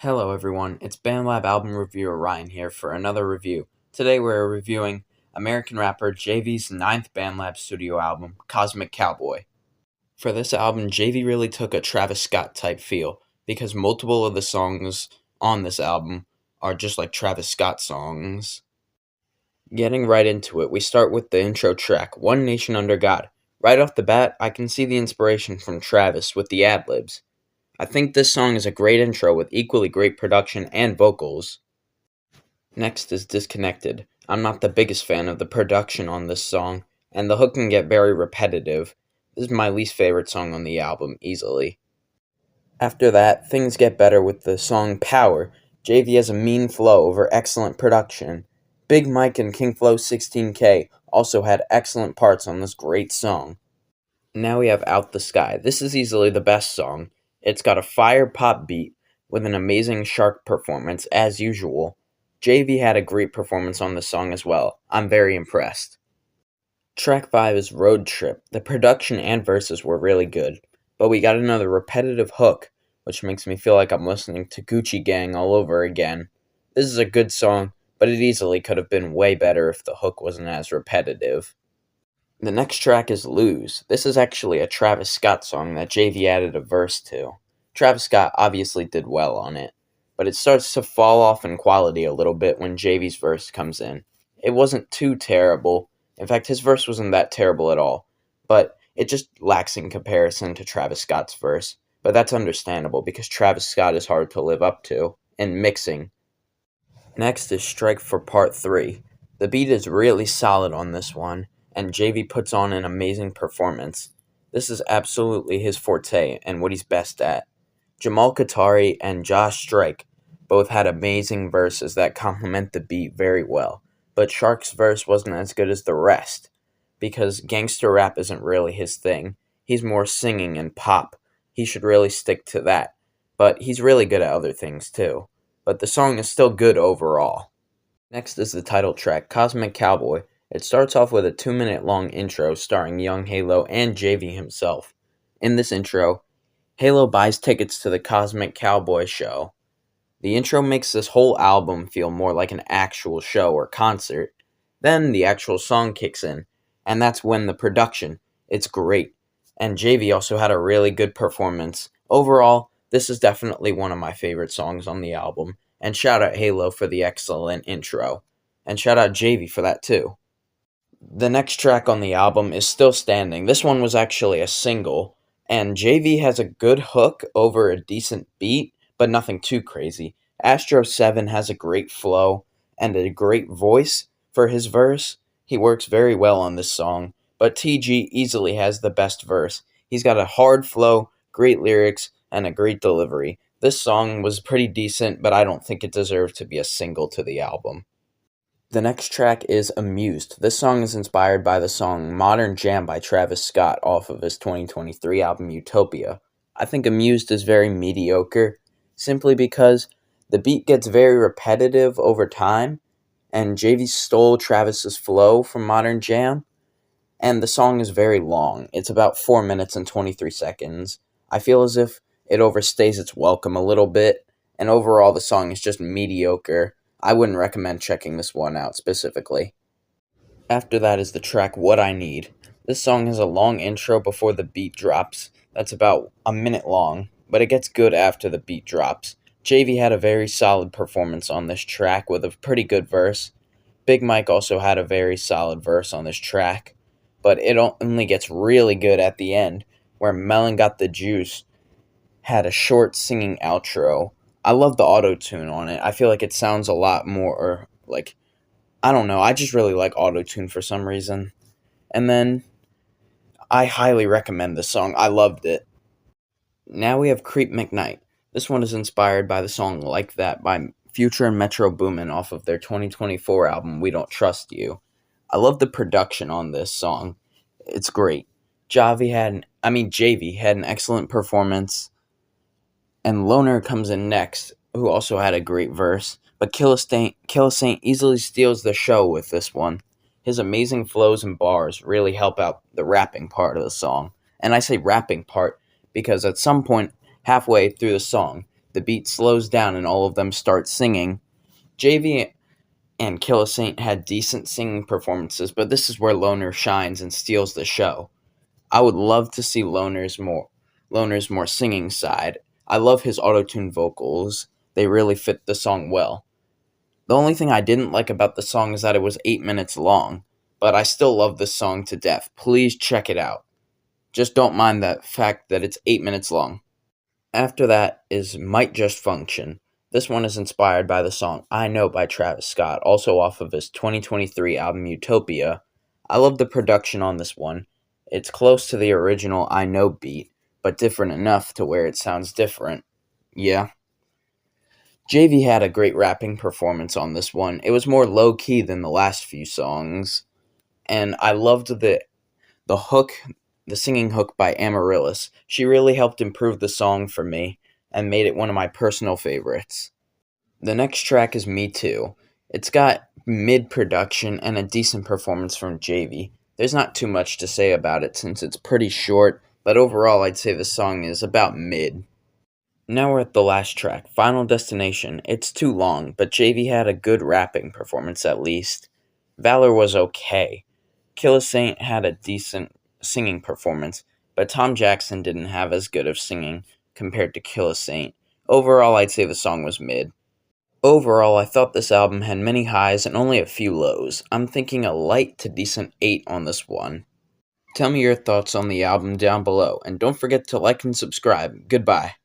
Hello everyone, it's Bandlab Album Reviewer Ryan here for another review. Today we're reviewing American rapper JAVI's ninth Bandlab studio album, Cosmic Cowboy. For this album, JAVI really took a Travis Scott type feel because multiple of the songs on this album are just like Travis Scott songs. Getting right into it, we start with the intro track, One Nation Under God. Right off the bat, I can see the inspiration from Travis with the ad-libs. I think this song is a great intro with equally great production and vocals. Next is Disconnected. I'm not the biggest fan of the production on this song, and the hook can get very repetitive. This is my least favorite song on the album, easily. After that, things get better with the song Power. JAVI has a mean flow over excellent production. Big Mike and King Flow 16K also had excellent parts on this great song. Now we have Out the Sky. This is easily the best song. It's got a fire pop beat with an amazing shark performance as usual. JAVI had a great performance on the song as well. I'm very impressed. Track 5 is Road Trip. The production and verses were really good, but we got another repetitive hook, which makes me feel like I'm listening to Gucci Gang all over again. This is a good song, but it easily could have been way better if the hook wasn't as repetitive. The next track is Lose. This is actually a Travis Scott song that JAVI added a verse to. Travis Scott obviously did well on it, but it starts to fall off in quality a little bit when JAVI's verse comes in. It wasn't too terrible. In fact, his verse wasn't that terrible at all, but it just lacks in comparison to Travis Scott's verse. But that's understandable because Travis Scott is hard to live up to, and mixing. Next is Strike for Part 3. The beat is really solid on this one, and JAVI puts on an amazing performance. This is absolutely his forte and what he's best at. Jamal Qatari and Josh Strike both had amazing verses that complement the beat very well, but Shark's verse wasn't as good as the rest, because gangster rap isn't really his thing. He's more singing and pop. He should really stick to that, but he's really good at other things too. But the song is still good overall. Next is the title track, Cosmic Cowboy. It starts off with a 2-minute long intro starring Young Halo and JAVI himself. In this intro, Halo buys tickets to the Cosmic Cowboy show. The intro makes this whole album feel more like an actual show or concert. Then the actual song kicks in, and that's when the production, it's great. And JAVI also had a really good performance. Overall, this is definitely one of my favorite songs on the album, and shout out Halo for the excellent intro. And shout out JAVI for that too. The next track on the album is Still Standing. This one was actually a single, and JAVI has a good hook over a decent beat, but nothing too crazy. Astro 7 has a great flow and a great voice for his verse. He works very well on this song, but TG easily has the best verse. He's got a hard flow, great lyrics, and a great delivery. This song was pretty decent, but I don't think it deserved to be a single to the album. The next track is Amused. This song is inspired by the song Modern Jam by Travis Scott off of his 2023 album Utopia. I think Amused is very mediocre, simply because the beat gets very repetitive over time, and JAVI stole Travis's flow from Modern Jam, and the song is very long. It's about 4 minutes and 23 seconds. I feel as if it overstays its welcome a little bit, and overall the song is just mediocre. I wouldn't recommend checking this one out specifically. After that is the track What I Need. This song has a long intro before the beat drops. That's about a minute long, but it gets good after the beat drops. JAVI had a very solid performance on this track with a pretty good verse. Big Mike also had a very solid verse on this track, but it only gets really good at the end, where Melon Got the Juice had a short singing outro. I love the auto-tune on it. I feel like it sounds a lot more like, I don't know, I just really like auto-tune for some reason. And then, I highly recommend this song. I loved it. Now we have Creep McKnight. This one is inspired by the song Like That by Future and Metro Boomin off of their 2024 album We Don't Trust You. I love the production on this song. It's great. JAVI had an excellent performance. And Loner comes in next, who also had a great verse, but Killa Saint easily steals the show with this one. His amazing flows and bars really help out the rapping part of the song. And I say rapping part because at some point, halfway through the song, the beat slows down and all of them start singing. JV and Kill a Saint had decent singing performances, but this is where Loner shines and steals the show. I would love to see Loner's more singing side. I love his auto-tune vocals. They really fit the song well. The only thing I didn't like about the song is that it was 8 minutes long, but I still love this song to death. Please check it out. Just don't mind the fact that it's 8 minutes long. After that is Might Just Function. This one is inspired by the song I Know by Travis Scott, also off of his 2023 album Utopia. I love the production on this one. It's close to the original I Know beat, but different enough to where it sounds different. Yeah. JV had a great rapping performance on this one. It was more low-key than the last few songs, and I loved the hook, the singing hook by Amaryllis. She really helped improve the song for me and made it one of my personal favorites. The next track is Me Too. It's got mid-production and a decent performance from JV. There's not too much to say about it since it's pretty short, but overall I'd say the song is about mid. Now we're at the last track, Final Destination. It's too long, but JV had a good rapping performance at least. Valor was okay. Kill a Saint had a decent singing performance, but Tom Jackson didn't have as good of singing compared to Kill a Saint. Overall, I'd say the song was mid. Overall, I thought this album had many highs and only a few lows. I'm thinking a light to decent 8 on this one. Tell me your thoughts on the album down below, and don't forget to like and subscribe. Goodbye.